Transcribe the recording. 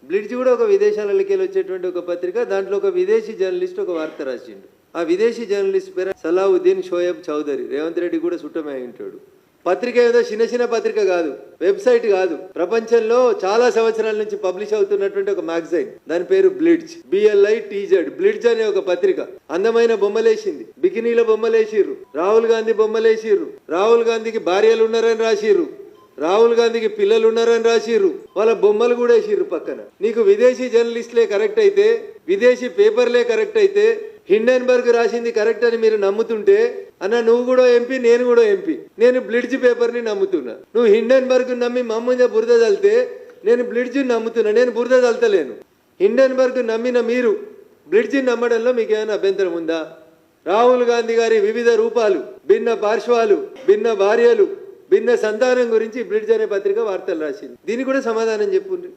Blitz కూడా ఒక విదేశాలకి వచ్చేటువంటి ఒక పత్రిక. దాంట్లో ఒక విదేశీ జర్నలిస్ట్ ఒక వార్త రాసిండు. ఆ విదేశీ జర్నలిస్ట్ పేరు సలావుద్దీన్ షోయబ్ చౌదరి. రేవంత్ రెడ్డి కూడా సుట్టమే ఉంటాడు. పత్రిక ఏదో చిన్న పత్రిక కాదు, వెబ్సైట్ కాదు, ప్రపంచంలో చాలా సంవత్సరాల నుంచి పబ్లిష్ అవుతున్నటువంటి ఒక మ్యాగజైన్. దాని పేరు బ్లిడ్జ్, BLITZ. బ్లిడ్జ్ అనే ఒక పత్రిక అందమైన బొమ్మలేసింది, బికినీల బొమ్మలేసిర్రు, రాహుల్ గాంధీ బొమ్మలేసిర్రు, రాహుల్ గాంధీకి భార్యలు ఉన్నారని రాసిర్రు, రాహుల్ గాంధీకి పిల్లలు ఉన్నారని రాసిర్రు, వాళ్ళ బొమ్మలు కూడా వేసిర్రు పక్కన. నీకు విదేశీ జర్నలిస్టులే కరెక్ట్ అయితే, విదేశీ పేపర్లే కరెక్ట్ అయితే, హిండెన్బర్గ్ రాసింది కరెక్ట్ అని మీరు నమ్ముతుంటే, అన్న నువ్వు కూడా ఎంపీ, నేను కూడా ఎంపీ, నేను బ్లిడ్జ్ పేపర్ని నమ్ముతున్నా. నువ్వు హిండెన్బర్గ్ నమ్మి మా ముందే బురద చల్లితే నేను బ్లిడ్జ్ని నమ్ముతున్నా. నేను బురద చల్తలేను. హిండెన్బర్గ్ నమ్మిన మీరు బ్లిడ్జ్ని నమ్మడంలో మీకు ఏమైనా అభ్యంతరం ఉందా? రాహుల్ గాంధీ గారి వివిధ రూపాలు, భిన్న పార్శ్వాలు, భిన్న భార్యలు, భిన్న సంతానం గురించి బ్లిడ్జ్ అనే పత్రిక వార్తలు రాసింది. దీనికి కూడా సమాధానం చెప్పుండ్రి.